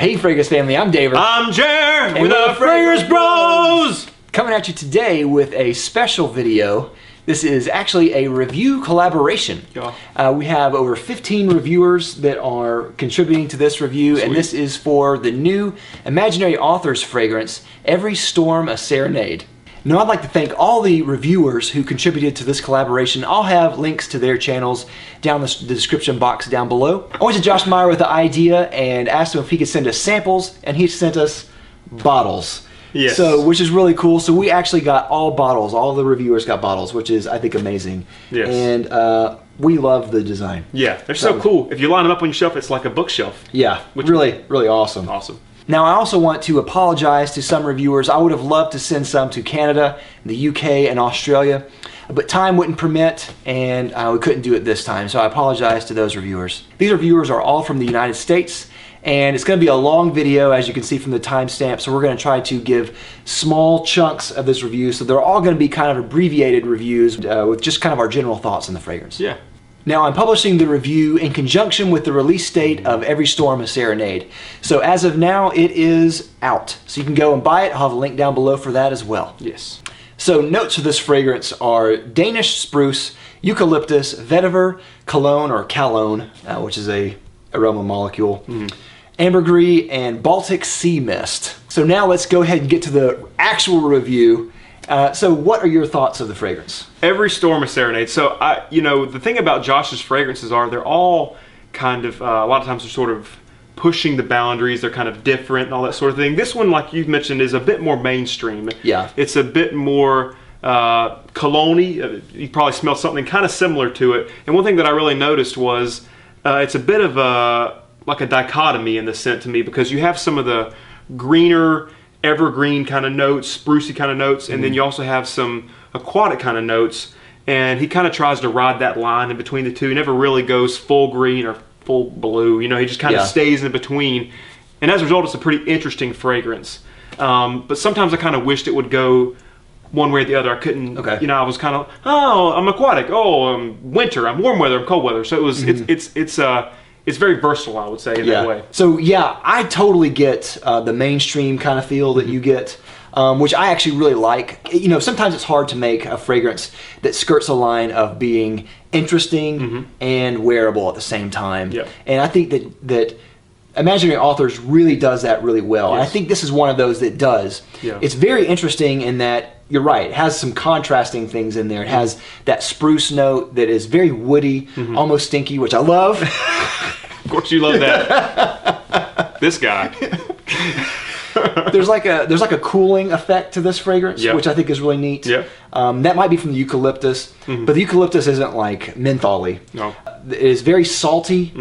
Hey Fragrance family, I'm David. I'm Jer with the Fragrance Bros! Coming at you today with a special video. This is actually a review collaboration. Yeah. We have over 15 reviewers that are contributing to this review. Sweet. And this is for the new Imaginary Authors fragrance, Every Storm a Serenade. Now I'd like to thank all the reviewers who contributed to this collaboration. I'll have links to their channels down the description box down below. I went to Josh Meyer with the idea and asked him if he could send us samples, and he sent us bottles. Yes. So, which is really cool. So we actually got all bottles. All the reviewers got bottles, which is, I think, amazing. Yes. And we love the design. Yeah, they're so cool. If you line them up on your shelf, it's like a bookshelf. Yeah, which really awesome. Awesome. Now, I also want to apologize to some reviewers. I would have loved to send some to Canada, the UK, and Australia, but time wouldn't permit, and we couldn't do it this time, so I apologize to those reviewers. These reviewers are all from the United States, and it's going to be a long video, as you can see from the timestamp, so we're going to try to give small chunks of this review, so they're all going to be kind of abbreviated reviews with just kind of our general thoughts on the fragrance. Yeah. Now, I'm publishing the review in conjunction with the release date of Every Storm a Serenade. So as of now, it is out. So you can go and buy it. I'll have a link down below for that as well. Yes. So notes for this fragrance are Danish spruce, eucalyptus, vetiver, cologne or cologne, which is a aroma molecule, ambergris, and Baltic sea mist. So now let's go ahead and get to the actual review. So what are your thoughts of the fragrance? Every Storm a Serenade. So, the thing about Josh's fragrances are they're all kind of, a lot of times they're sort of pushing the boundaries. They're kind of different and all that sort of thing. This one, like you've mentioned, is a bit more mainstream. Yeah. It's a bit more cologne-y. You probably smell something kind of similar to it. And one thing that I really noticed was it's a bit of like a dichotomy in the scent to me, because you have some of the greener, evergreen kind of notes, sprucey kind of notes, and then you also have some aquatic kind of notes, and he kind of tries to ride that line in between the two. He never really goes full green or full blue, he just kind of stays in between, and as a result it's a pretty interesting fragrance. But sometimes I kind of wished it would go one way or the other. I couldn't, I was kind of, oh, I'm aquatic, oh, I'm winter, I'm warm weather, I'm cold weather, so it was, it's very versatile, I would say, in that way. So yeah, I totally get the mainstream kind of feel that you get, which I actually really like. Sometimes it's hard to make a fragrance that skirts a line of being interesting and wearable at the same time. Yep. And I think that Imaginary Authors really does that really well. Yes. And I think this is one of those that does. Yeah. It's very interesting in that, you're right, it has some contrasting things in there. It has that spruce note that is very woody, almost stinky, which I love. Of course you love that. This guy. There's like a cooling effect to this fragrance, which I think is really neat. Yeah. That might be from the eucalyptus, but the eucalyptus isn't like mentholy. No. It is very salty,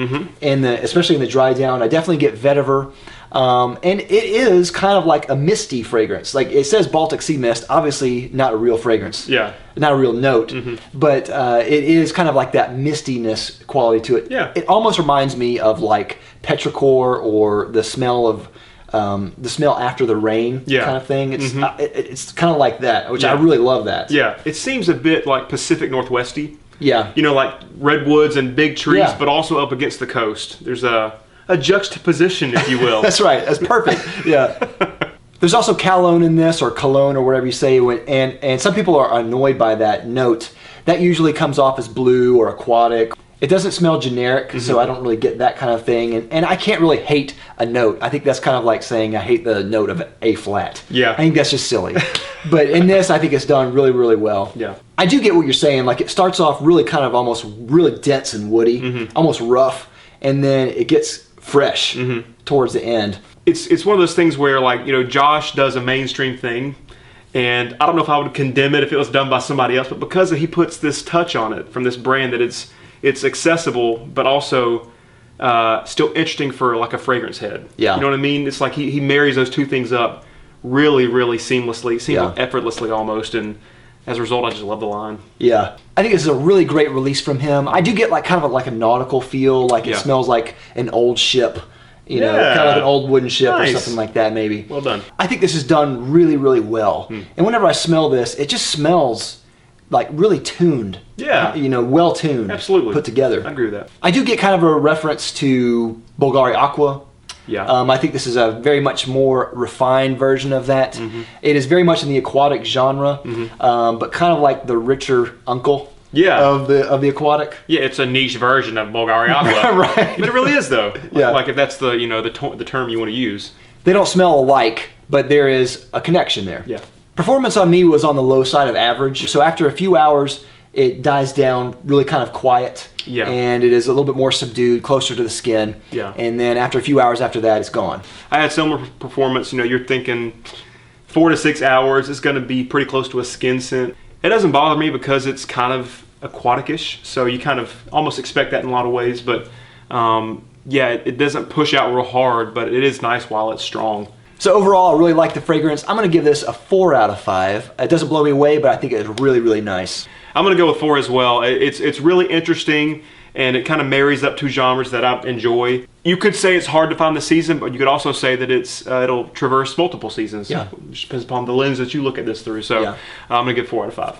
especially in the dry down. I definitely get vetiver. And it is kind of like a misty fragrance. Like it says Baltic sea mist, obviously not a real fragrance. Yeah. Not a real note, but it is kind of like that mistiness quality to it. Yeah. It almost reminds me of like petrichor or the smell of the smell after the rain kind of thing. It's it's kind of like that, which I really love that. Yeah. It seems a bit like Pacific Northwesty. Yeah. Like redwoods and big trees, but also up against the coast. There's a juxtaposition, if you will. That's right. That's perfect. Yeah. There's also cologne in this, or cologne, or whatever you say, and some people are annoyed by that note. That usually comes off as blue or aquatic. It doesn't smell generic, so I don't really get that kind of thing. And I can't really hate a note. I think that's kind of like saying I hate the note of A flat. Yeah. I think that's just silly. But in this, I think it's done really, really well. Yeah. I do get what you're saying. Like it starts off really kind of almost really dense and woody, almost rough, and then it gets fresh towards the end. It's one of those things where, like, Josh does a mainstream thing, and I don't know if I would condemn it if it was done by somebody else, but because he puts this touch on it from this brand, that it's accessible but also still interesting for like a fragrance head. Yeah. You know what I mean? It's like he marries those two things up really, really seamlessly, effortlessly almost, and as a result, I just love the line. Yeah. I think this is a really great release from him. I do get like kind of like a nautical feel, like it smells like an old ship, kind of like an old wooden ship or something like that maybe. Well done. I think this is done really, really well. And whenever I smell this, it just smells like really tuned. Yeah. Well tuned. Absolutely. Put together. I agree with that. I do get kind of a reference to Bulgari Aqua. Yeah. I think this is a very much more refined version of that. It is very much in the aquatic genre, but kind of like the richer uncle of the aquatic. Yeah, it's a niche version of Bulgari Aqua. Right. But it really is, though. Yeah. Like if that's the, the term you want to use. They don't smell alike, but there is a connection there. Yeah. Performance on me was on the low side of average. So after a few hours, it dies down really kind of quiet. Yeah. And it is a little bit more subdued, closer to the skin. Yeah. And then after a few hours after that, it's gone. I had similar performance. You're thinking 4 to 6 hours is going to be pretty close to a skin scent. It doesn't bother me because it's kind of aquatic-ish. So you kind of almost expect that in a lot of ways. But yeah, it doesn't push out real hard, but it is nice while it's strong. So overall, I really like the fragrance. I'm going to give this a 4 out of 5. It doesn't blow me away, but I think it's really, really nice. I'm going to go with 4 as well. It's really interesting, and it kind of marries up two genres that I enjoy. You could say it's hard to find the season, but you could also say that it'll traverse multiple seasons. Yeah. It just depends upon the lens that you look at this through. So yeah. I'm going to give 4 out of 5.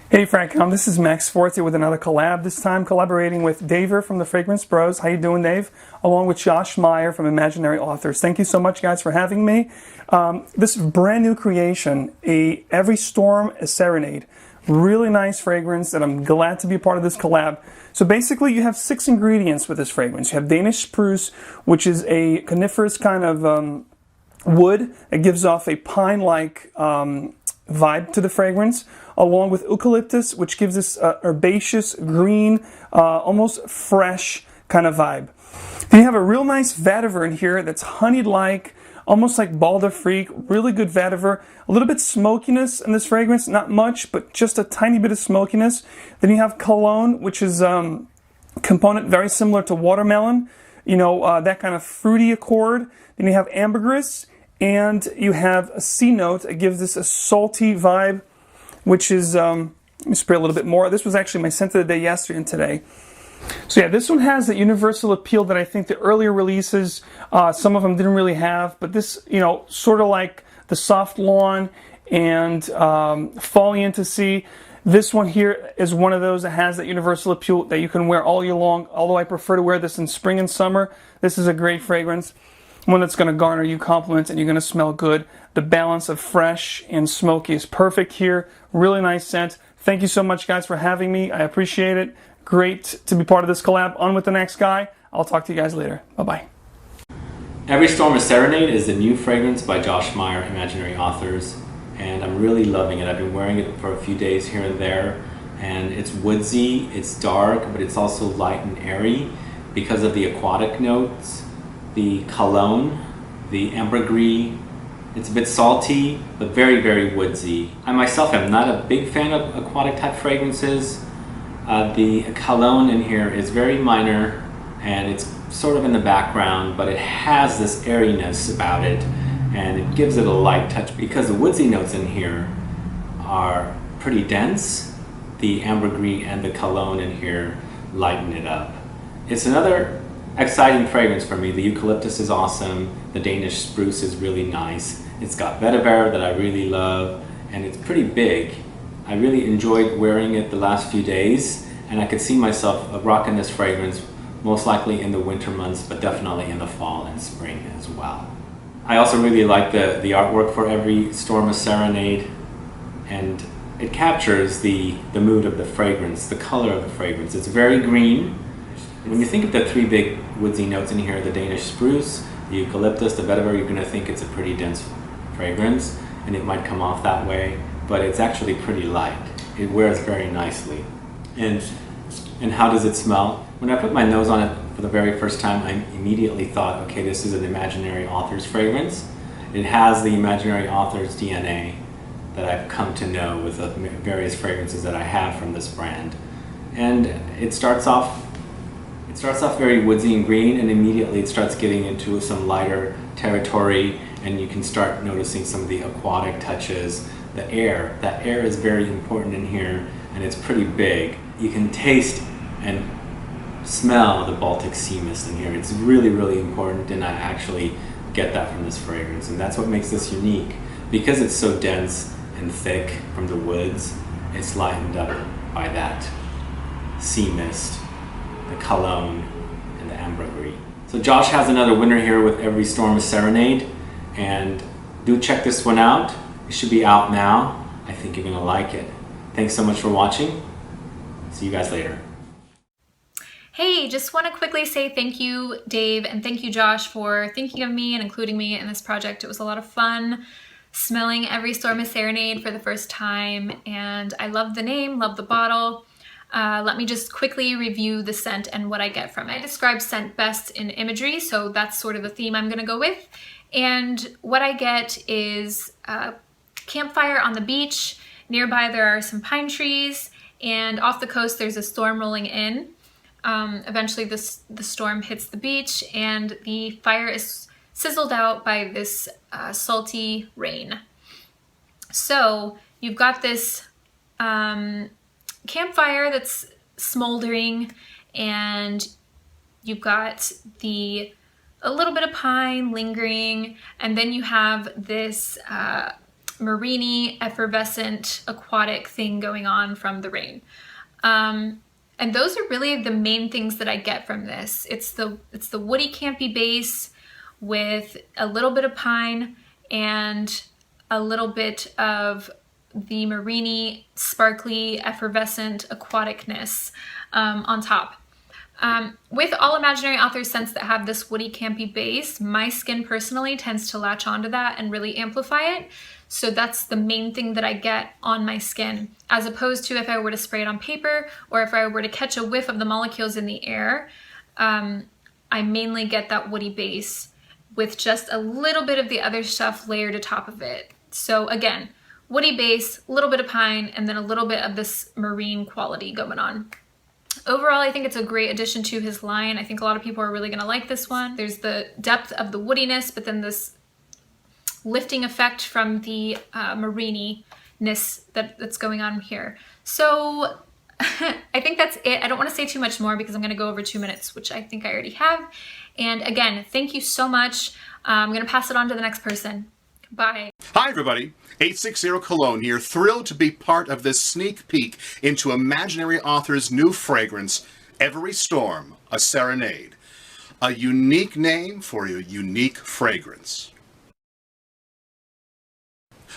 Hey Frank, this is Max Forti with another collab, this time collaborating with Daver from the Fragrance Bros. How you doing, Dave? Along with Josh Meyer from Imaginary Authors. Thank you so much, guys, for having me. This brand new creation, Every Storm a Serenade. Really nice fragrance that I'm glad to be a part of this collab. So basically you have 6 ingredients with this fragrance. You have Danish spruce, which is a coniferous kind of wood. It gives off a pine-like vibe to the fragrance, along with eucalyptus, which gives this herbaceous, green, almost fresh kind of vibe. Then you have a real nice vetiver in here that's honeyed-like, almost like Balderfreak, really good vetiver. A little bit smokiness in this fragrance, not much, but just a tiny bit of smokiness. Then you have cologne, which is component very similar to watermelon, that kind of fruity accord. Then you have ambergris, and you have a C note. It gives this a salty vibe, which is, let me spray a little bit more. This was actually my scent of the day yesterday and today. So yeah, this one has the universal appeal that I think the earlier releases, some of them didn't really have, but this, sort of like the Soft Lawn and Foliantasy. This one here is one of those that has that universal appeal that you can wear all year long, although I prefer to wear this in spring and summer. This is a great fragrance, one that's going to garner you compliments and you're going to smell good. The balance of fresh and smoky is perfect here. Really nice scent. Thank you so much, guys, for having me. I appreciate it. Great to be part of this collab. On with the next guy. I'll talk to you guys later. Bye-bye. Every Storm a Serenade is the new fragrance by Josh Meyer, Imaginary Authors, and I'm really loving it. I've been wearing it for a few days here and there, and it's woodsy, it's dark, but it's also light and airy because of the aquatic notes, the cologne, the ambergris. It's a bit salty, but very, very woodsy. I myself am not a big fan of aquatic type fragrances. The cologne in here is very minor and it's sort of in the background, but it has this airiness about it and it gives it a light touch because the woodsy notes in here are pretty dense. The ambergris and the cologne in here lighten it up. It's another exciting fragrance for me. The eucalyptus is awesome. The Danish spruce is really nice. It's got vetiver that I really love and it's pretty big. I really enjoyed wearing it the last few days, and I could see myself rocking this fragrance most likely in the winter months, but definitely in the fall and spring as well. I also really like the artwork for Every Storm a Serenade, and it captures the mood of the fragrance, the color of the fragrance. It's very green. When you think of the 3 big woodsy notes in here, the Danish spruce, the eucalyptus, the vetiver, you're going to think it's a pretty dense fragrance, and it might come off that way. But it's actually pretty light. It wears very nicely. And how does it smell? When I put my nose on it for the very first time, I immediately thought, okay, this is an Imaginary Authors fragrance. It has the Imaginary Authors DNA that I've come to know with the various fragrances that I have from this brand. And it starts off very woodsy and green, and immediately it starts getting into some lighter territory, and you can start noticing some of the aquatic touches. The air, that air is very important in here, and it's pretty big. You can taste and smell the Baltic sea mist in here. It's really, really important, and I actually get that from this fragrance, and that's what makes this unique. Because it's so dense and thick from the woods, it's lightened up by that sea mist, the cologne, and the ambergris. So Josh has another winner here with Every Storm is Serenade, and do check this one out. It should be out now. I think you're gonna like it. Thanks so much for watching. See you guys later. Hey, just want to quickly say thank you, Dave, and thank you, Josh, for thinking of me and including me in this project. It was a lot of fun smelling Every Storm is Serenade for the first time, and I love the name, love the bottle. Let me just quickly review the scent and what I get from it. I describe scent best in imagery, so that's sort of the theme I'm gonna go with. And what I get is a campfire on the beach. Nearby there are some pine trees, and off the coast there's a storm rolling in. Eventually the storm hits the beach and the fire is sizzled out by this salty rain. So you've got this campfire that's smoldering, and you've got a little bit of pine lingering, and then you have this marine effervescent aquatic thing going on from the rain. And those are really the main things that I get from this. It's the woody campy base with a little bit of pine and a little bit of the marine sparkly effervescent aquaticness on top. With all imaginary author scents that have this woody campy base, my skin personally tends to latch onto that and really amplify it. So that's the main thing that I get on my skin, as opposed to if I were to spray it on paper or if I were to catch a whiff of the molecules in the air. I mainly get that woody base with just a little bit of the other stuff layered atop of it. So again, woody base, a little bit of pine, and then a little bit of this marine quality going on. Overall, I think it's a great addition to his line. I think a lot of people are really gonna like this one. There's the depth of the woodiness, but then this lifting effect from the mariney-ness that's going on here. So I think that's it. I don't want to say too much more because I'm going to go over 2 minutes, which I think I already have. And again, thank you so much. I'm going to pass it on to the next person. Bye. Hi everybody, 860 Cologne here, thrilled to be part of this sneak peek into Imaginary Author's new fragrance, Every Storm, a Serenade. A unique name for a unique fragrance.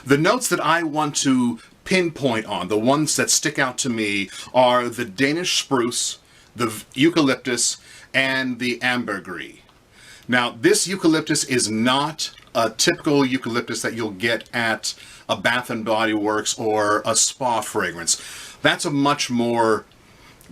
The notes that I want to pinpoint on, the ones that stick out to me, are the Danish spruce, the eucalyptus, and the ambergris. Now, this eucalyptus is not a typical eucalyptus that you'll get at a Bath & Body Works or a spa fragrance. That's a much more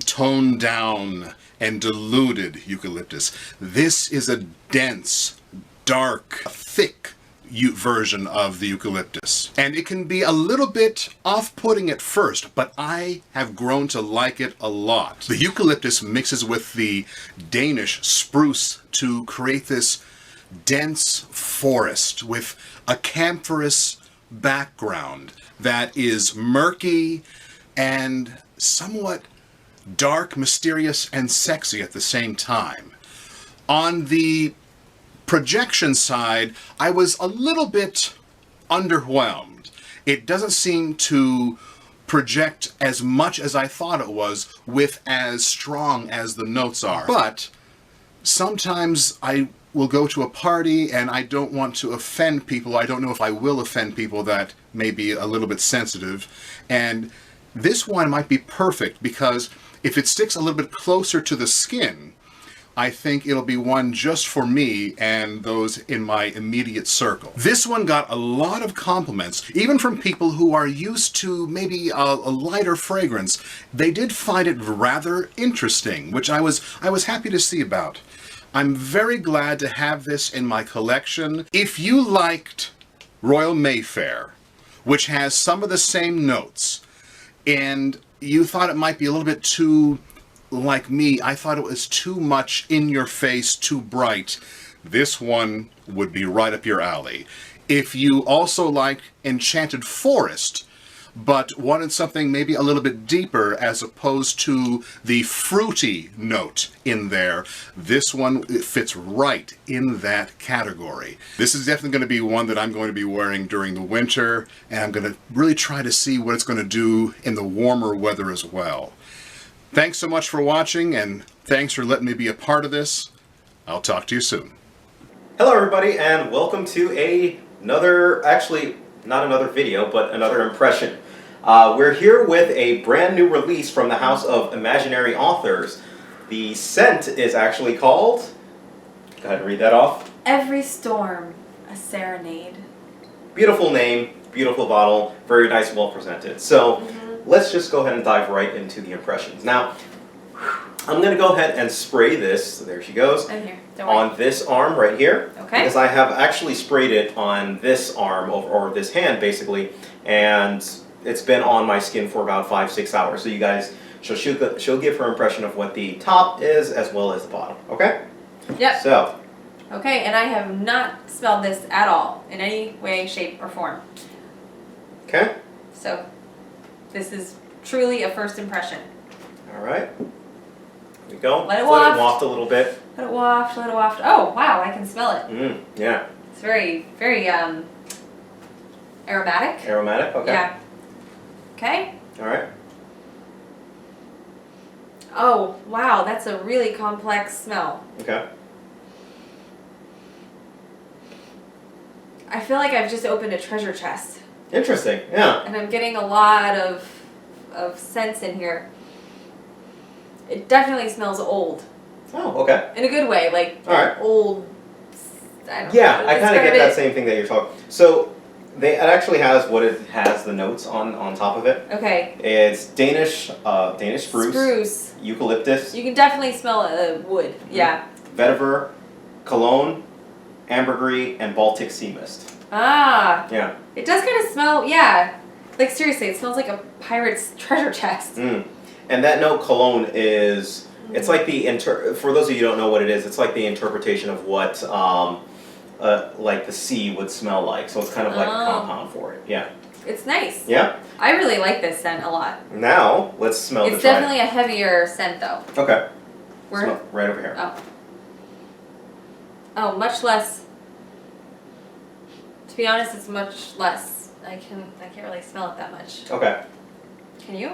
toned down and diluted eucalyptus. This is a dense, dark, thick version of the eucalyptus. And it can be a little bit off-putting at first, but I have grown to like it a lot. The eucalyptus mixes with the Danish spruce to create this dense forest with a camphorous background that is murky and somewhat dark, mysterious, and sexy at the same time. On the projection side, I was a little bit underwhelmed. It doesn't seem to project as much as I thought it was with as strong as the notes are. But sometimes I will go to a party and I don't want to offend people. I don't know if I will offend people that may be a little bit sensitive. And this one might be perfect because if it sticks a little bit closer to the skin, I think it'll be one just for me and those in my immediate circle. This one got a lot of compliments, even from people who are used to maybe a lighter fragrance. They did find it rather interesting, which I was happy to see about. I'm very glad to have this in my collection. If you liked Royal Mayfair, which has some of the same notes, and you thought it might be a little bit too, like me, I thought it was too much in your face, too bright, this one would be right up your alley. If you also like Enchanted Forest, but wanted something maybe a little bit deeper as opposed to the fruity note in there, this one fits right in that category. This is definitely going to be one that I'm going to be wearing during the winter, and I'm going to really try to see what it's going to do in the warmer weather as well. Thanks so much for watching, and thanks for letting me be a part of this. I'll talk to you soon. Hello everybody, and welcome to another, actually not another video, but another impression. We're here with a brand new release from the house of Imaginary Authors. The scent is actually called, go ahead and read that off. Every Storm, a Serenade. Beautiful name, beautiful bottle, very nice, well presented. So let's just go ahead and dive right into the impressions. Now, I'm going to go ahead and spray this, so there she goes, I'm here. Don't worry. on this arm right here. Okay. Because I have actually sprayed it on this arm, or this hand basically, and it's been on my skin for about 5-6 hours. So you guys, she'll give her impression of what the top is as well as the bottom, okay? Yep. So, Okay, and I have not smelled this at all in any way, shape, or form. okay, So this is truly a first impression. alright. Here we go. Let it Let waft. it waft a little bit. Let it waft, let it waft. Oh, wow, I can smell it. Yeah. It's very, very aromatic. Aromatic, okay. Yeah. Okay. Alright. Oh, wow, that's a really complex smell. Okay. I feel like I've just opened a treasure chest. Interesting, yeah. And I'm getting a lot of scents in here. It definitely smells old. Oh, okay. In a good way, like Alright. old. I don't Yeah, know, I kind of describe get that it. same thing that you're talking. So, it actually has what it has the notes on top of it. Okay. It's Danish spruce, Spruce. eucalyptus, You can definitely smell wood. Yeah. vetiver, cologne, ambergris, and Baltic sea mist. Ah. Yeah. It does kind of smell. Yeah. Like seriously, it smells like a pirate's treasure chest. And that note cologne is, it's like for those of you who don't know what it is, it's like the interpretation of what like the sea would smell like. So it's kind of like a compound for it. Yeah. It's nice. Yeah. I really like this scent a lot. Now let's smell It's the dry. definitely a heavier scent though. Okay. Where? Smell right over here. Oh. Oh, much less. To be honest, it's much less. I can't really smell it that much. Okay. Can you?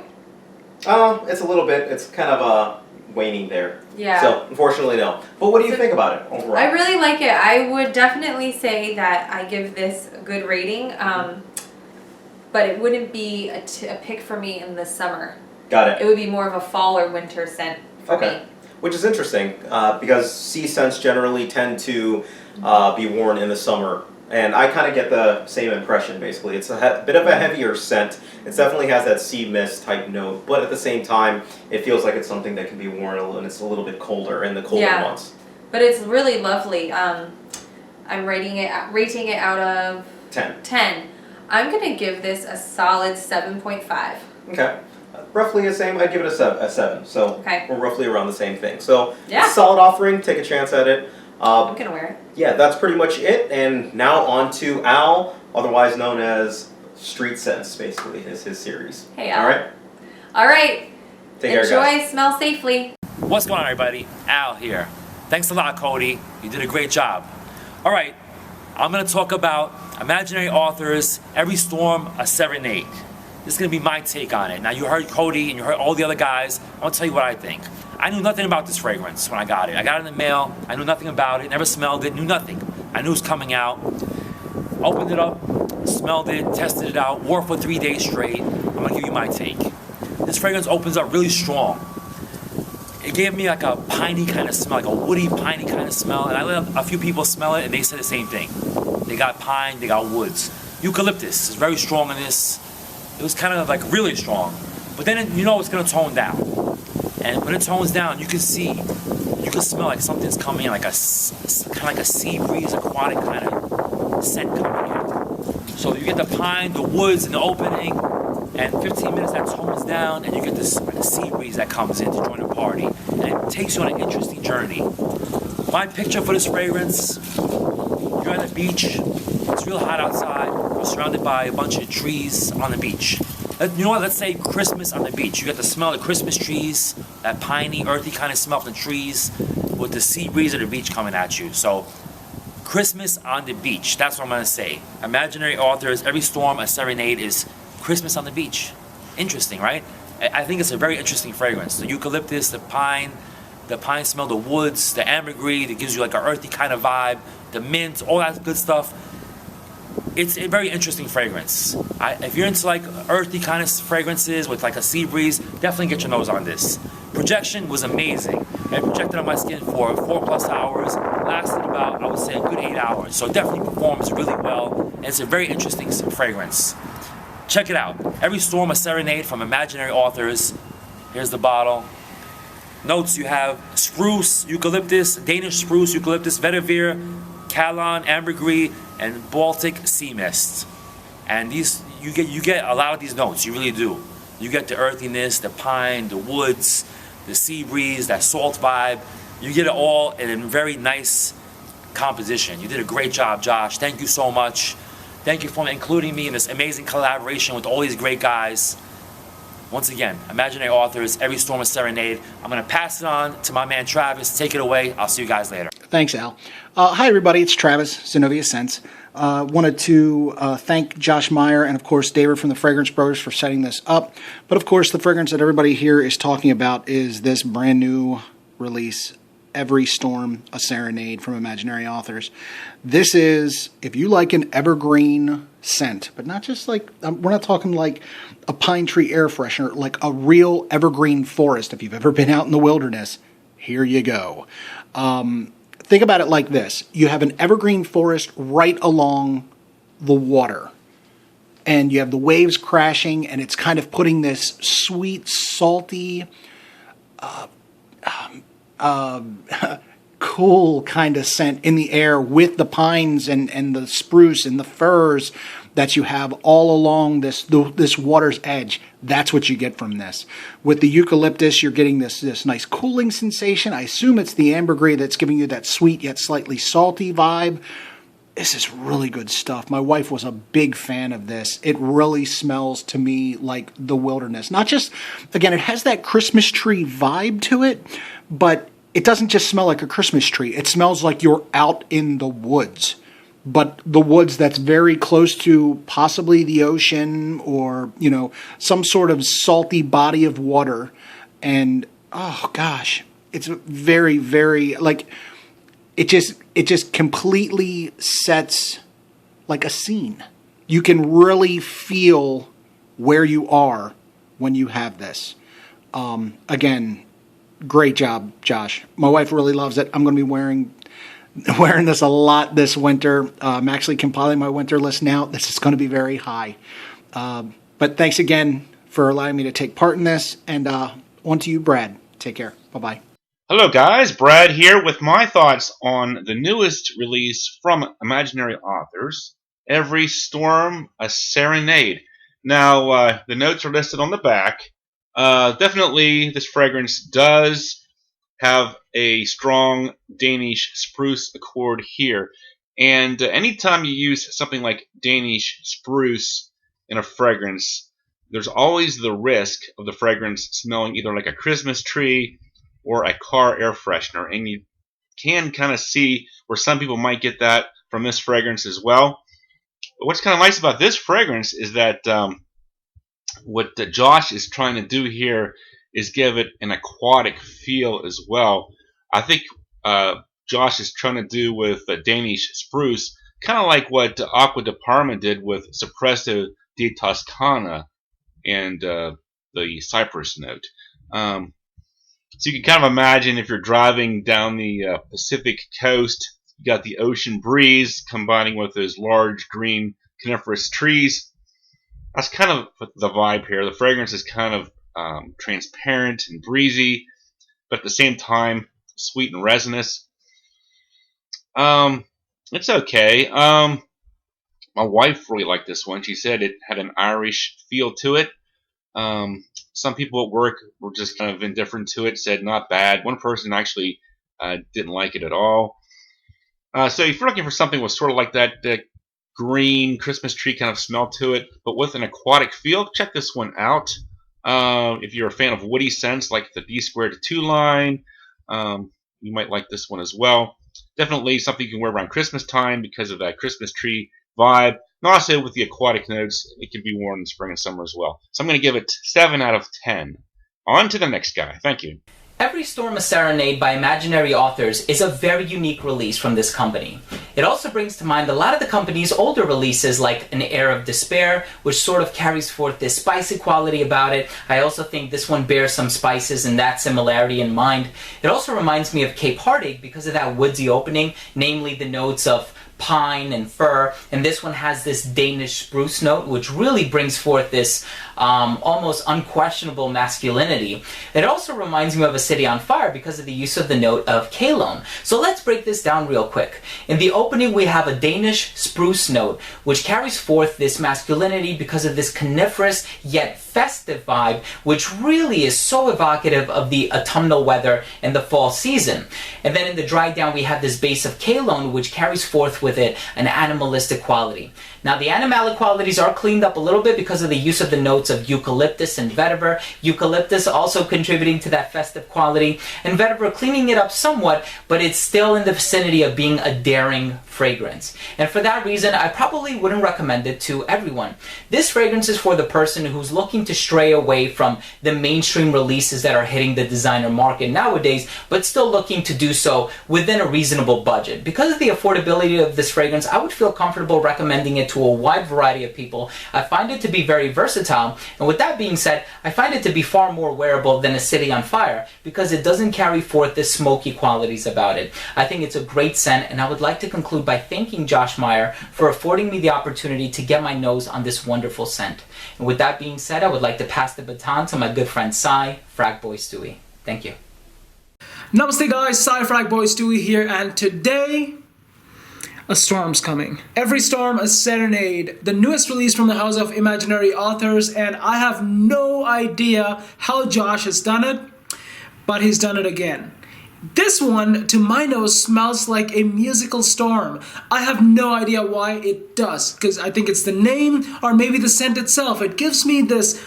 It's a little bit. It's kind of waning there. Yeah. So unfortunately, no. But what do you think about it overall? I really like it. I would definitely say that I give this a good rating. But it wouldn't be a pick for me in the summer. Got It it. would be more of a fall or winter scent for Okay. me. Which is interesting because sea scents generally tend to be worn in the summer. And I kind of get the same impression, basically. It's a bit of a heavier scent. It definitely has that sea mist type note, but at the same time, it feels like it's something that can be worn and it's a little bit colder in the colder months. But it's really lovely. I'm rating it out of 10. 10. I'm gonna give this a solid 7.5. Okay. Roughly the same. I'd give it a 7. So Okay. we're roughly around the same thing. So Yeah. it's a solid offering. Take a chance at it. I'm gonna wear it. Yeah, that's pretty much it. And now on to Al, otherwise known as Street Sense, basically, is his series. Hey, Al. All right? All right. Take care, Enjoy. guys. Smell safely. What's going on, everybody? Al here. Thanks a lot, Cody. You did a great job. All right, I'm going to talk about Imaginary Authors, Every Storm, a Serenade. This is going to be my take on it. Now, you heard Cody and you heard all the other guys. I want to tell you what I think. I knew nothing about this fragrance when I got it. I got it in the mail. I knew nothing about it, never smelled it, knew nothing. I knew it was coming out. Opened it up, smelled it, tested it out, wore it for 3 days straight. I'm going to give you my take. This fragrance opens up really strong. It gave me like a piney kind of smell, like a woody, piney kind of smell. And I let a few people smell it, and they said the same thing. They got pine, they got woods. Eucalyptus is very strong in this. It was kind of like really strong. But then you know it's going to tone down. And when it tones down, you can smell like something's coming in, like kind of like a sea breeze, aquatic kind of scent coming in. So you get the pine, the woods in the opening, and 15 minutes that tones down, and you get this like, sea breeze that comes in to join the party. And it takes you on an interesting journey. My picture for this fragrance, you're on the beach, it's real hot outside, you're surrounded by a bunch of trees on the beach. You know what, let's say Christmas on the beach. You get the smell of the Christmas trees, that piney, earthy kind of smell from the trees, with the sea breeze of the beach coming at you. So, Christmas on the beach, that's what I'm gonna say. Imaginary Authors, Every Storm, a Serenade is Christmas on the beach. Interesting, right? I think it's a very interesting fragrance. The eucalyptus, the pine, the pine smell, the woods, the ambergris that gives you like an earthy kind of vibe, the mint, all that good stuff. It's a very interesting fragrance. If you're into like earthy kind of fragrances with like a sea breeze, definitely get your nose on this. Projection was amazing. It projected on my skin for 4+ hours, lasted about, I would say, a good 8 hours. So it definitely performs really well, and it's a very interesting fragrance. Check it out. Every Storm, a Serenade from Imaginary Authors. Here's the bottle. Notes, you have spruce, eucalyptus, Danish spruce, eucalyptus, vetiver, Colognes, ambergris, and Baltic sea mist. And these, you get a lot of these notes, you really do. You get the earthiness, the pine, the woods, the sea breeze, that salt vibe. You get it all in a very nice composition. You did a great job, Josh. Thank you so much. Thank you for including me in this amazing collaboration with all these great guys. Once again, Imaginary Authors, Every Storm, a Serenade. I'm going to pass it on to my man Travis. Take it away. I'll see you guys later. Thanks, Al. Hi, everybody. It's Travis, Zenobia Scents. Wanted to thank Josh Meyer and, of course, David from the Fragrance Brothers for setting this up. But, of course, the fragrance that everybody here is talking about is this brand new release, Every Storm, a Serenade from Imaginary Authors. This is, if you like an evergreen scent, but not just like, we're not talking like a pine tree air freshener, like a real evergreen forest. If you've ever been out in the wilderness, here you go. Think about it like this. You have an evergreen forest right along the water, and you have the waves crashing, and it's kind of putting this sweet, salty, cool kind of scent in the air with the pines and the spruce and the firs that you have all along this water's edge. That's what you get from this. With the eucalyptus, you're getting this nice cooling sensation. I assume it's the ambergris that's giving you that sweet yet slightly salty vibe. This is really good stuff. My wife was a big fan of this. It really smells to me like the wilderness. Not just, again, it has that Christmas tree vibe to it, but it doesn't just smell like a Christmas tree. It smells like you're out in the woods. But the woods that's very close to possibly the ocean or, you know, some sort of salty body of water. And, oh gosh, it's very, very, like, it just completely sets like a scene. You can really feel where you are when you have this. Again, great job, Josh. My wife really loves it. I'm going to be wearing this a lot this winter. I'm actually compiling my winter list now. This is going to be very high. But thanks again for allowing me to take part in this. And on to you, Brad. Take care. Bye-bye. Hello guys, Brad here with my thoughts on the newest release from Imaginary Authors, Every Storm, a Serenade. Now, the notes are listed on the back. Definitely, this fragrance does have a strong Danish spruce accord here. And anytime you use something like Danish spruce in a fragrance, there's always the risk of the fragrance smelling either like a Christmas tree or a car air freshener. And you can kind of see where some people might get that from this fragrance as well. But what's kind of nice about this fragrance is that what Josh is trying to do here is give it an aquatic feel as well. I think Josh is trying to do with Danish spruce, kind of like what Acqua di Parma did with Cipresso di Toscana and the cypress note. So you can kind of imagine if you're driving down the Pacific coast, you got the ocean breeze combining with those large green coniferous trees. That's kind of the vibe here. The fragrance is kind of transparent and breezy, but at the same time, sweet and resinous. It's okay. My wife really liked this one. She said it had an Irish feel to it. Some people at work were just kind of indifferent to it, said not bad. One person actually didn't like it at all. So if you're looking for something with sort of like that green Christmas tree kind of smell to it, but with an aquatic feel, check this one out. If you're a fan of woody scents like the D Squared 2 line, you might like this one as well. Definitely something you can wear around Christmas time because of that Christmas tree vibe. And also with the aquatic notes, it can be worn in spring and summer as well. So I'm going to give it 7 out of 10. On to the next guy. Thank you. Every Storm a Serenade by Imaginary Authors is a very unique release from this company. It also brings to mind a lot of the company's older releases like An Air of Despair, which sort of carries forth this spicy quality about it. I also think this one bears some spices and that similarity in mind. It also reminds me of Cape Heartache because of that woodsy opening, namely the notes of pine and fir, and this one has this Danish spruce note which really brings forth this almost unquestionable masculinity. It also reminds me of A City on Fire because of the use of the note of Colognes. So let's break this down real quick. In the opening we have a Danish spruce note which carries forth this masculinity because of this coniferous yet festive vibe which really is so evocative of the autumnal weather and the fall season. And then in the dry down we have this base of Colognes which carries forth with it an animalistic quality. Now the animalic qualities are cleaned up a little bit because of the use of the notes of eucalyptus and vetiver. Eucalyptus also contributing to that festive quality, and vetiver cleaning it up somewhat, but it's still in the vicinity of being a daring fragrance. And for that reason, I probably wouldn't recommend it to everyone. This fragrance is for the person who's looking to stray away from the mainstream releases that are hitting the designer market nowadays, but still looking to do so within a reasonable budget. Because of the affordability of this fragrance, I would feel comfortable recommending it to a wide variety of people. I find it to be very versatile, and with that being said, I find it to be far more wearable than A City on Fire because it doesn't carry forth the smoky qualities about it. I think it's a great scent, and I would like to conclude by thanking Josh Meyer for affording me the opportunity to get my nose on this wonderful scent. And with that being said, I would like to pass the baton to my good friend Cy, Frag Boy Stewie. Thank you. Namaste guys, Cy Frag Boy Stewie here, and today a storm's coming. Every Storm a Serenade, the newest release from the House of Imaginary Authors, and I have no idea how Josh has done it, but he's done it again. This one, to my nose, smells like a musical storm. I have no idea why it does, because I think it's the name or maybe the scent itself. It gives me this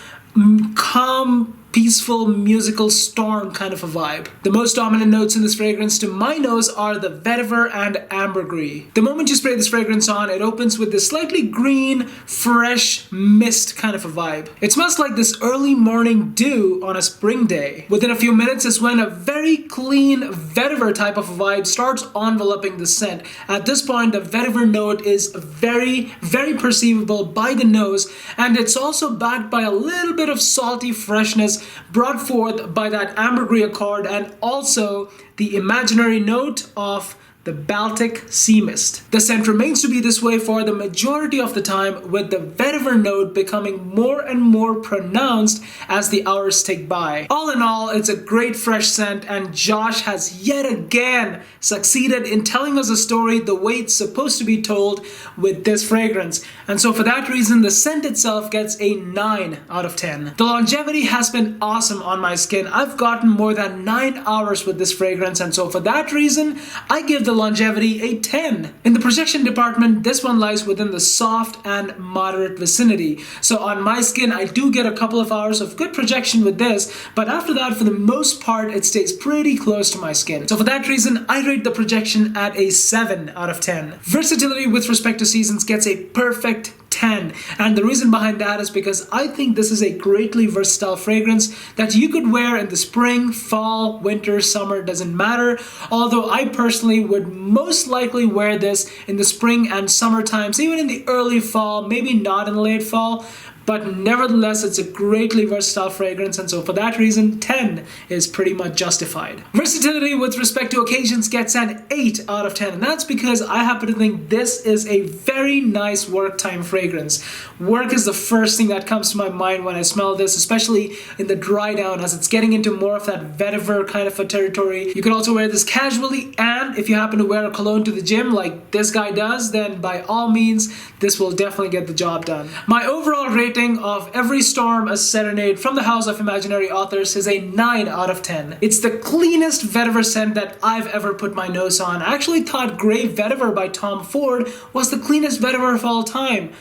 calm, peaceful, musical storm kind of a vibe. The most dominant notes in this fragrance to my nose are the vetiver and ambergris. The moment you spray this fragrance on, it opens with this slightly green, fresh mist kind of a vibe. It smells like this early morning dew on a spring day. Within a few minutes is when a very clean vetiver type of a vibe starts enveloping the scent. At this point, the vetiver note is very, very perceivable by the nose, and it's also backed by a little bit of salty freshness brought forth by that ambergris accord, and also the imaginary note of the Baltic sea mist. The scent remains to be this way for the majority of the time, with the vetiver note becoming more and more pronounced as the hours tick by. All in all, it's a great fresh scent, and Josh has yet again succeeded in telling us a story the way it's supposed to be told with this fragrance. And so for that reason, the scent itself gets a 9 out of 10. The longevity has been awesome on my skin. I've gotten more than 9 hours with this fragrance, and so for that reason, I give the longevity a 10. In the projection department, this one lies within the soft and moderate vicinity. So on my skin, I do get a couple of hours of good projection with this, but after that, for the most part, it stays pretty close to my skin. So for that reason, I rate the projection at a 7 out of 10. Versatility with respect to seasons gets a perfect 10, and the reason behind that is because I think this is a greatly versatile fragrance that you could wear in the spring, fall, winter, summer, doesn't matter, although I personally would most likely wear this in the spring and summer times, even in the early fall, maybe not in the late fall, but nevertheless it's a greatly versatile fragrance, and so for that reason 10 is pretty much justified. Versatility with respect to occasions gets an 8 out of 10, and that's because I happen to think this is a very nice work time fragrance. Work is the first thing that comes to my mind when I smell this, especially in the dry down as it's getting into more of that vetiver kind of a territory. You can also wear this casually, and if you happen to wear a cologne to the gym like this guy does, then by all means this will definitely get the job done. My overall rating of Every Storm a Serenade from the House of Imaginary Authors is a 9 out of 10. It's the cleanest vetiver scent that I've ever put my nose on. I actually thought Grey Vetiver by Tom Ford was the cleanest vetiver of all time.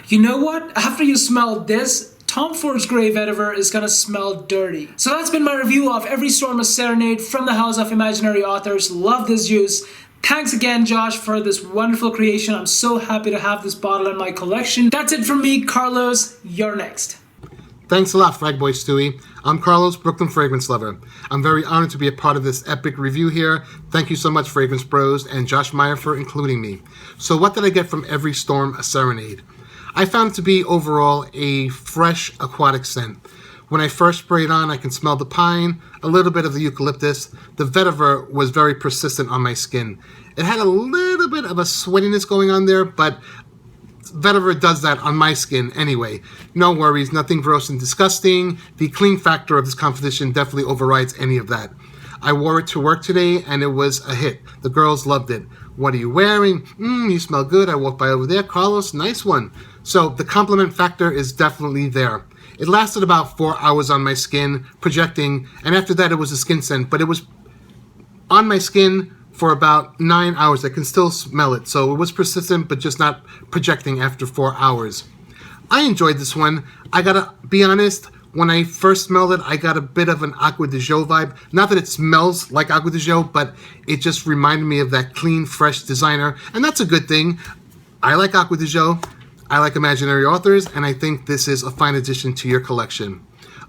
You know what? After you smell this, Tom Ford's Grey Vetiver is gonna smell dirty. So that's been my review of Every Storm a Serenade from the House of Imaginary Authors. Love this juice. Thanks again, Josh, for this wonderful creation. I'm so happy to have this bottle in my collection. That's it from me, Carlos. You're next. Thanks a lot, Fragboy Stewie. I'm Carlos, Brooklyn Fragrance Lover. I'm very honored to be a part of this epic review here. Thank you so much, Fragrance Bros, and Josh Meyer for including me. So what did I get from Every Storm a Serenade? I found it to be overall a fresh aquatic scent. When I first sprayed on, I can smell the pine, a little bit of the eucalyptus. The vetiver was very persistent on my skin. It had a little bit of a sweatiness going on there, but vetiver does that on my skin anyway. No worries, nothing gross and disgusting. The clean factor of this composition definitely overrides any of that. I wore it to work today and it was a hit. The girls loved it. What are you wearing? You smell good. I walked by over there. Carlos, nice one. So the compliment factor is definitely there. It lasted about 4 hours on my skin, projecting, and after that it was a skin scent, but it was on my skin for about 9 hours. I can still smell it, so it was persistent, but just not projecting after 4 hours. I enjoyed this one. I gotta be honest, when I first smelled it, I got a bit of an Acqua di Gio vibe. Not that it smells like Acqua di Gio, but it just reminded me of that clean, fresh designer, and that's a good thing. I like Acqua di Gio. I like imaginary authors, and I think this is a fine addition to your collection.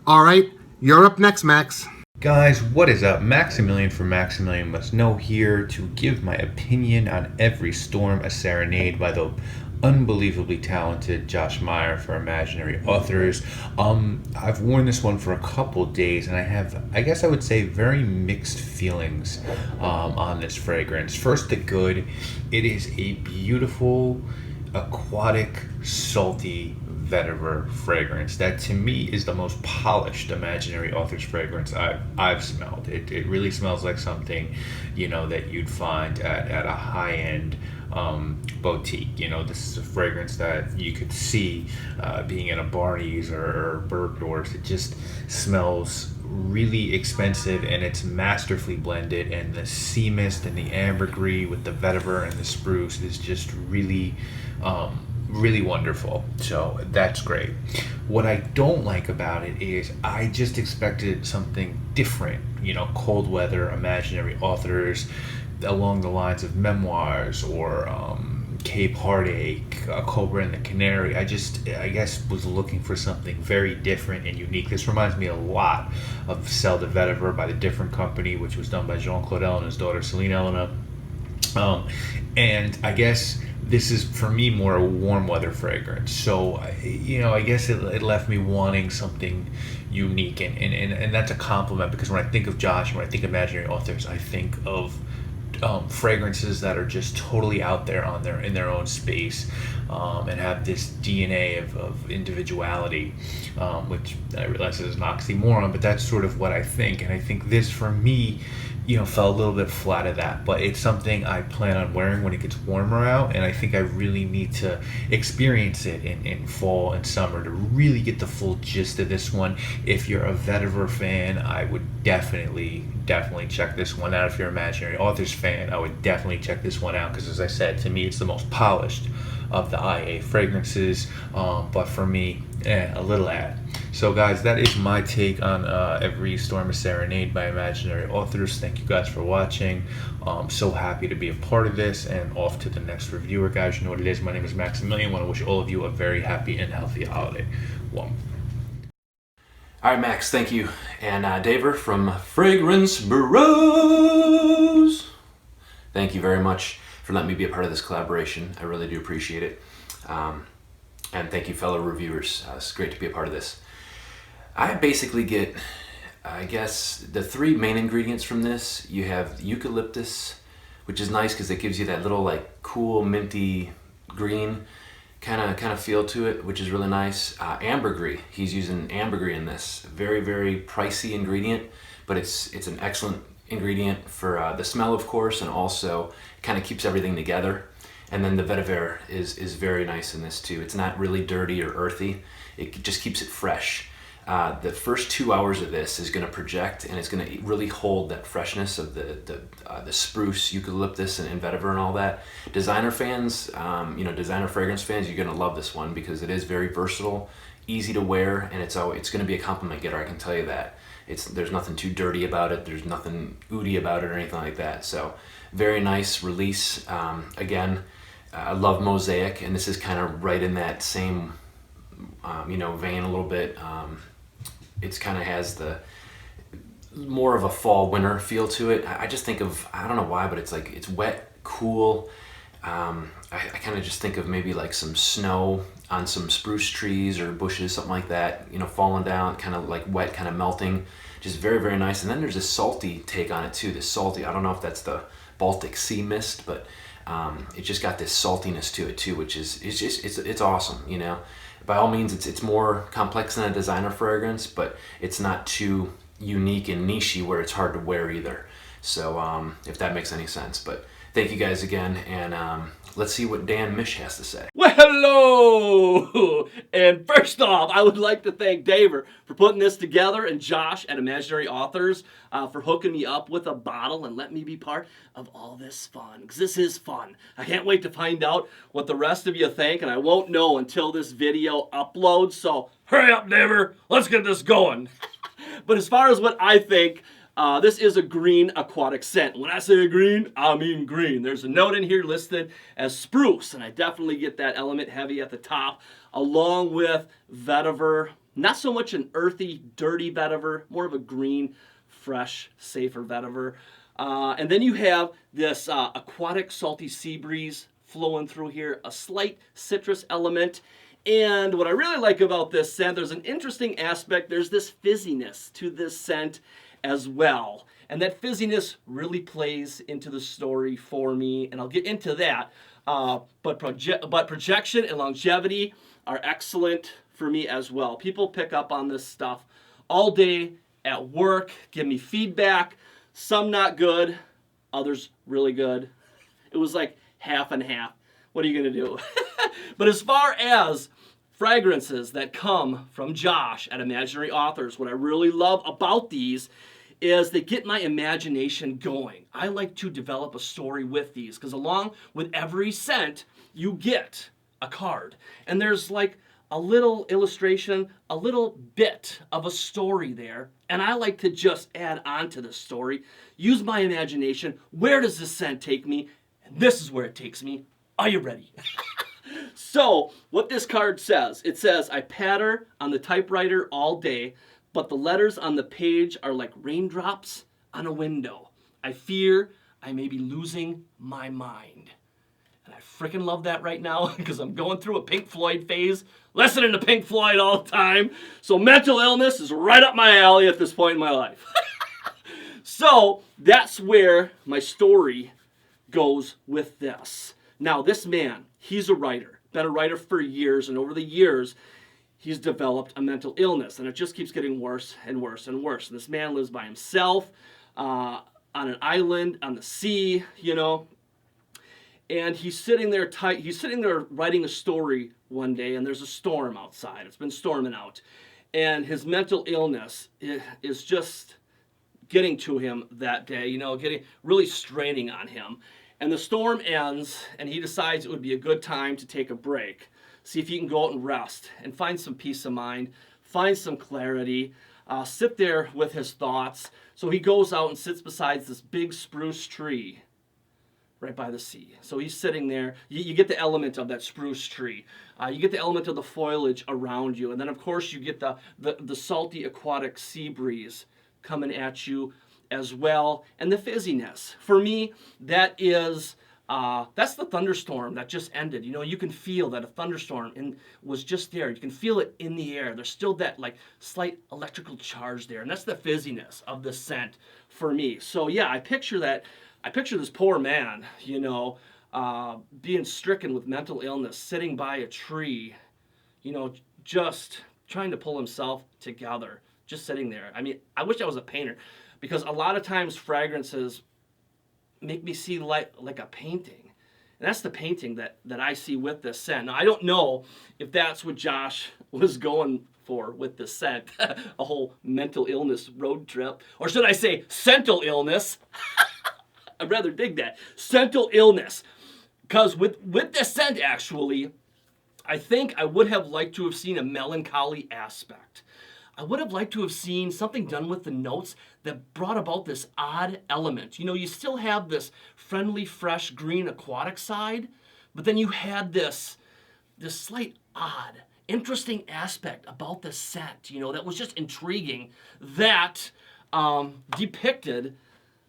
All right, you're up next, Max. Guys, what is up? Maximilian from Maximilian Must Know here to give my opinion on Every Storm a Serenade by the unbelievably talented Josh Meyer for Imaginary Authors. I've worn this one for a couple days and I have, I guess I would say, very mixed feelings on this fragrance. First, the good. It is a beautiful, aquatic, salty vetiver fragrance that to me is the most polished Imaginary Authors fragrance I've smelled. It really smells like something, you know, that you'd find at a high-end boutique. You know, this is a fragrance that you could see being in a Barney's or Bergdorf's. It just smells really expensive and it's masterfully blended, and the sea mist and the ambergris with the vetiver and the spruce is just really really wonderful. So that's great. What I don't like about it is I just expected something different, you know, cold weather Imaginary Authors along the lines of memoirs or Cape Heartache, Cobra and the Canary. I guess was looking for something very different and unique. This reminds me a lot of Celle de Vetiver by the different company, which was done by Jean-Claude Ell and his daughter Celine Elena. And I guess this is, for me, more a warm weather fragrance. So, you know, I guess it left me wanting something unique. And that's a compliment, because when I think of Josh, when I think of Imaginary Authors, I think of fragrances that are just totally out there in their own space, and have this DNA of individuality, which I realize is an oxymoron, but that's sort of what I think. And I think this, for me, you know, fell a little bit flat of that, but it's something I plan on wearing when it gets warmer out, and I think I really need to experience it in fall and summer to really get the full gist of this one. If you're a vetiver fan, I would definitely check this one out. If you're an Imaginary Authors fan, I would definitely check this one out, because as I said, to me it's the most polished of the IA fragrances, but for me, a little ad. So guys, that is my take on Every Storm a Serenade by Imaginary Authors. Thank you guys for watching. So happy to be a part of this, and off to the next reviewer, guys. You know what it is. My name is Maximilian. I want to wish all of you a very happy and healthy holiday. One. All right, Max, thank you. And Daver from Fragrance Bros. Thank you very much for letting me be a part of this collaboration. I really do appreciate it. And thank you, fellow reviewers. It's great to be a part of this. I basically get, I guess, the three main ingredients from this. You have eucalyptus, which is nice because it gives you that little like cool minty green kind of feel to it, which is really nice. Ambergris, he's using ambergris in this. Very, very pricey ingredient, but it's an excellent ingredient for the smell, of course, and also kind of keeps everything together. And then the vetiver is very nice in this too. It's not really dirty or earthy. It just keeps it fresh. The first 2 hours of this is going to project, and it's going to really hold that freshness of the spruce, eucalyptus, and vetiver and all that. Designer fans, designer fragrance fans, you're going to love this one because it is very versatile, easy to wear, and it's going to be a compliment getter. I can tell you that. There's nothing too dirty about it. There's nothing oudy about it or anything like that. So very nice release. Again, I love Mosaic, and this is kind of right in that same vein a little bit. it's kind of has the more of a fall winter feel to it. I just think of, I don't know why, but it's like it's wet, cool. I kind of just think of maybe like some snow on some spruce trees or bushes, something like that, you know, falling down, kind of like wet, kind of melting. Just very, very nice. And then there's a salty take on it too. This salty, I don't know if that's the Baltic Sea mist, but it just got this saltiness to it too, which is it's awesome, you know. By all means, it's more complex than a designer fragrance, but it's not too unique and nichey where it's hard to wear either. So if that makes any sense. But thank you guys again, and let's see what Dan Mish has to say. Well, hello! And first off, I would like to thank Daver for putting this together, and Josh at Imaginary Authors for hooking me up with a bottle and letting me be part of all this fun, because this is fun. I can't wait to find out what the rest of you think, and I won't know until this video uploads, so hurry up, Daver! Let's get this going! But as far as what I think, this is a green aquatic scent. When I say green, I mean green. There's a note in here listed as spruce, and I definitely get that element heavy at the top, along with vetiver. Not so much an earthy, dirty vetiver, more of a green, fresh, safer vetiver. And then you have this aquatic salty sea breeze flowing through here, a slight citrus element. And what I really like about this scent, there's an interesting aspect. There's this fizziness to this scent as well. And that fizziness really plays into the story for me, and I'll get into that. But projection and longevity are excellent for me as well. People pick up on this stuff all day at work, give me feedback. Some not good, others really good. It was like half and half. What are you gonna do? But as far as fragrances that come from Josh at Imaginary Authors, what I really love about these is they get my imagination going. I like to develop a story with these, because along with every scent, you get a card. And there's like a little illustration, a little bit of a story there. And I like to just add on to the story, use my imagination. Where does this scent take me? And this is where it takes me. Are you ready? So, what this card says, it says, I patter on the typewriter all day, but the letters on the page are like raindrops on a window. I fear I may be losing my mind. And I freaking love that right now, because I'm going through a Pink Floyd phase, listening to Pink Floyd all the time. So mental illness is right up my alley at this point in my life. So, that's where my story goes with this. Now, this man, he's a writer, been a writer for years, and over the years, he's developed a mental illness, and it just keeps getting worse and worse and worse. And this man lives by himself on an island on the sea, you know, and he's sitting there writing a story one day, and there's a storm outside. It's been storming out, and his mental illness is just getting to him that day, you know, getting really straining on him. And the storm ends, and he decides it would be a good time to take a break. See if he can go out and rest and find some peace of mind, find some clarity, sit there with his thoughts. So he goes out and sits beside this big spruce tree right by the sea. So he's sitting there. You get the element of that spruce tree. You get the element of the foliage around you. And then, of course, you get the salty aquatic sea breeze coming at you as well, and the fizziness. For me, that is that's the thunderstorm that just ended. You know, you can feel that a thunderstorm was just there. You can feel it in the air. There's still that like slight electrical charge there, and that's the fizziness of the scent for me. So yeah, I picture this poor man, you know, being stricken with mental illness, sitting by a tree, you know, just trying to pull himself together, just sitting there. I mean, I wish I was a painter, because a lot of times fragrances make me see like a painting. And that's the painting that I see with this scent. Now, I don't know if that's what Josh was going for with the scent, a whole mental illness road trip. Or should I say scental illness? I'd rather dig that. Scental illness. Because with this scent, actually, I think I would have liked to have seen a melancholy aspect. I would have liked to have seen something done with the notes that brought about this odd element. You know, you still have this friendly, fresh, green aquatic side, but then you had this slight odd interesting aspect about the scent, that was just intriguing, that depicted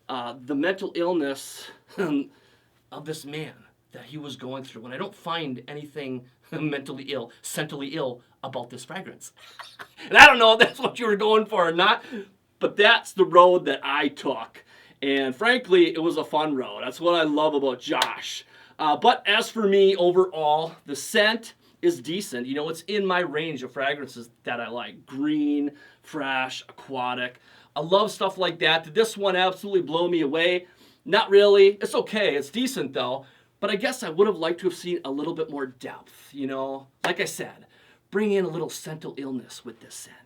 the mental illness of this man that he was going through. And I don't find anything mentally ill about this fragrance. And I don't know if that's what you were going for or not, but that's the road that I took. And frankly, it was a fun road. That's what I love about Josh. But as for me, overall, the scent is decent. It's in my range of fragrances that I like. Green, fresh, aquatic. I love stuff like that. Did this one absolutely blow me away? Not really. It's okay. It's decent, though. But I guess I would have liked to have seen a little bit more depth, Like I said, bring in a little mental illness with this scent.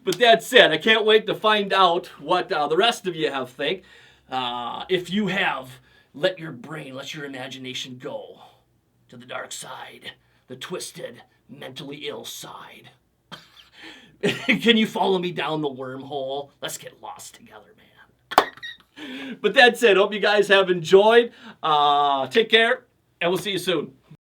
But that said, I can't wait to find out what the rest of you have think. If you have let your imagination go to the dark side, the twisted, mentally ill side. Can you follow me down the wormhole? Let's get lost together, man. But that said, hope you guys have enjoyed. Take care, and we'll see you soon.